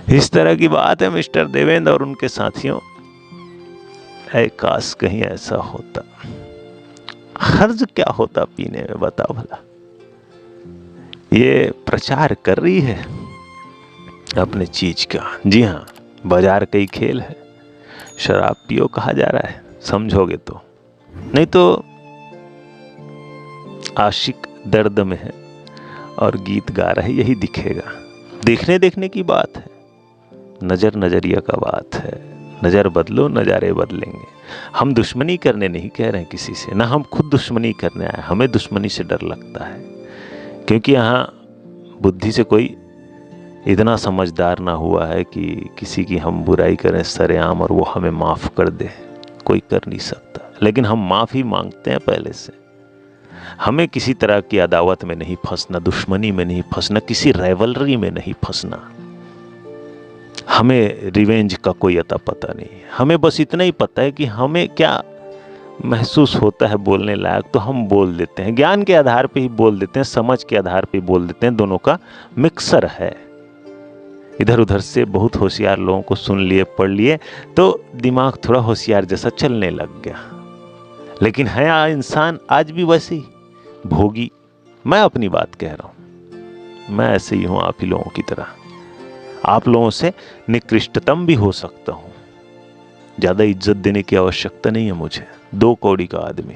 इस तरह की बात है मिस्टर देवेंद्र और उनके साथियों। काश कहीं ऐसा होता। हर्ज क्या होता पीने में, बताओ भला। ये प्रचार कर रही है अपने चीज का। जी हाँ, बाजार का ही खेल है। शराब पियो कहा जा रहा है, समझोगे तो। नहीं तो आशिक दर्द में है और गीत गा रहा है, यही दिखेगा। देखने की बात है, नजर नजरिया का बात है। नजर बदलो, नजारे बदलेंगे। हम दुश्मनी करने नहीं कह रहे हैं किसी से, ना हम खुद दुश्मनी करने आए। हमें दुश्मनी से डर लगता है, क्योंकि यहाँ बुद्धि से कोई इतना समझदार ना हुआ है कि किसी की हम बुराई करें सरेआम और वो हमें माफ़ कर दे। कोई कर नहीं सकता, लेकिन हम माफ़ी मांगते हैं पहले से। हमें किसी तरह की अदावत में नहीं फंसना, दुश्मनी में नहीं फंसना, किसी राइवलरी में नहीं फंसना। हमें रिवेंज का कोई अता पता नहीं। हमें बस इतना ही पता है कि हमें क्या महसूस होता है बोलने लायक, तो हम बोल देते हैं। ज्ञान के आधार पे ही बोल देते हैं, समझ के आधार पे ही बोल देते हैं। दोनों का मिक्सर है। इधर उधर से बहुत होशियार लोगों को सुन लिए, पढ़ लिए, तो दिमाग थोड़ा होशियार जैसा चलने लग गया। लेकिन है इंसान आज भी वैसे ही भोगी। मैं अपनी बात कह रहा हूं, मैं ऐसे ही हूं, आप ही लोगों की तरह। आप लोगों से निकृष्टतम भी हो सकता हूं। ज्यादा इज्जत देने की आवश्यकता नहीं है मुझे। 2 कौड़ी का आदमी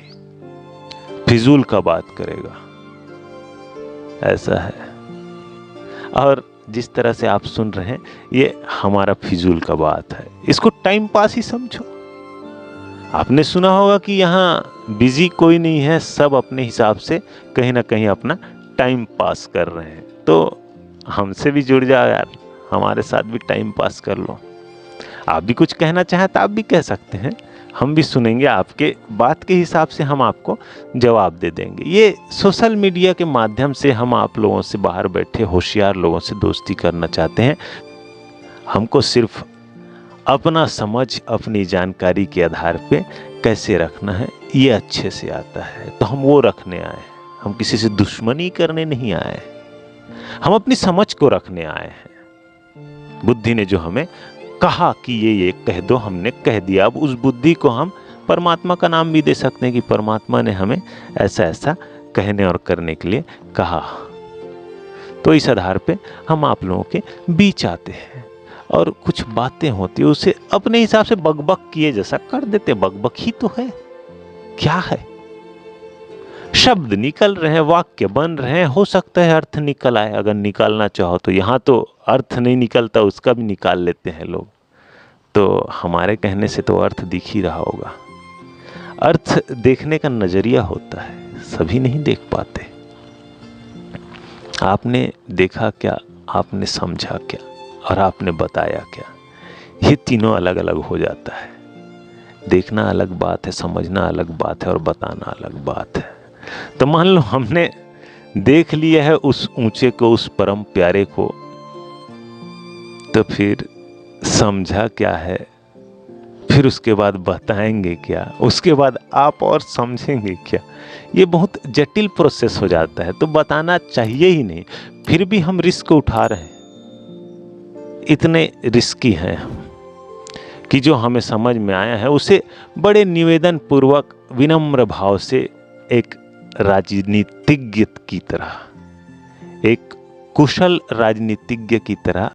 फिजूल का बात करेगा, ऐसा है। और जिस तरह से आप सुन रहे हैं, ये हमारा फिजूल का बात है। इसको टाइम पास ही समझो। आपने सुना होगा कि यहाँ बिजी कोई नहीं है, सब अपने हिसाब से कहीं ना कहीं अपना टाइम पास कर रहे हैं। तो हमसे भी जुड़ जाओ यार, हमारे साथ भी टाइम पास कर लो। आप भी कुछ कहना चाहें तो आप भी कह सकते हैं, हम भी सुनेंगे। आपके बात के हिसाब से हम आपको जवाब दे देंगे। ये सोशल मीडिया के माध्यम से हम आप लोगों से, बाहर बैठे होशियार लोगों से दोस्ती करना चाहते हैं। हमको सिर्फ अपना समझ, अपनी जानकारी के आधार पे कैसे रखना है ये अच्छे से आता है, तो हम वो रखने आए। हम किसी से दुश्मनी करने नहीं आए, हम अपनी समझ को रखने आए हैं। बुद्धि ने जो हमें कहा कि ये कह दो, हमने कह दिया। अब उस बुद्धि को हम परमात्मा का नाम भी दे सकते हैं कि परमात्मा ने हमें ऐसा ऐसा कहने और करने के लिए कहा। तो इस आधार पे हम आप लोगों के बीच आते हैं और कुछ बातें होती है उसे अपने हिसाब से बकबक किए जैसा कर देते। बकबक ही तो है, क्या है। शब्द निकल रहे हैं, वाक्य बन रहे हैं, हो सकता है अर्थ निकल आए अगर निकालना चाहो तो। यहाँ तो अर्थ नहीं निकलता, उसका भी निकाल लेते हैं लोग। तो हमारे कहने से तो अर्थ दिख ही रहा होगा। अर्थ देखने का नजरिया होता है, सभी नहीं देख पाते। आपने देखा क्या, आपने समझा क्या और आपने बताया क्या, ये तीनों अलग अलग हो जाता है। देखना अलग बात है, समझना अलग बात है और बताना अलग बात है। तो मान लो हमने देख लिया है उस ऊंचे को, उस परम प्यारे को, तो फिर समझा क्या है, फिर उसके बाद बताएंगे क्या, उसके बाद आप और समझेंगे क्या। ये बहुत जटिल प्रोसेस हो जाता है। तो बताना चाहिए ही नहीं, फिर भी हम रिस्क उठा रहे हैं। इतने रिस्की हैं हम कि जो हमें समझ में आया है उसे बड़े निवेदन पूर्वक, विनम्र भाव से, एक राजनीतिज्ञ की तरह, एक कुशल राजनीतिज्ञ की तरह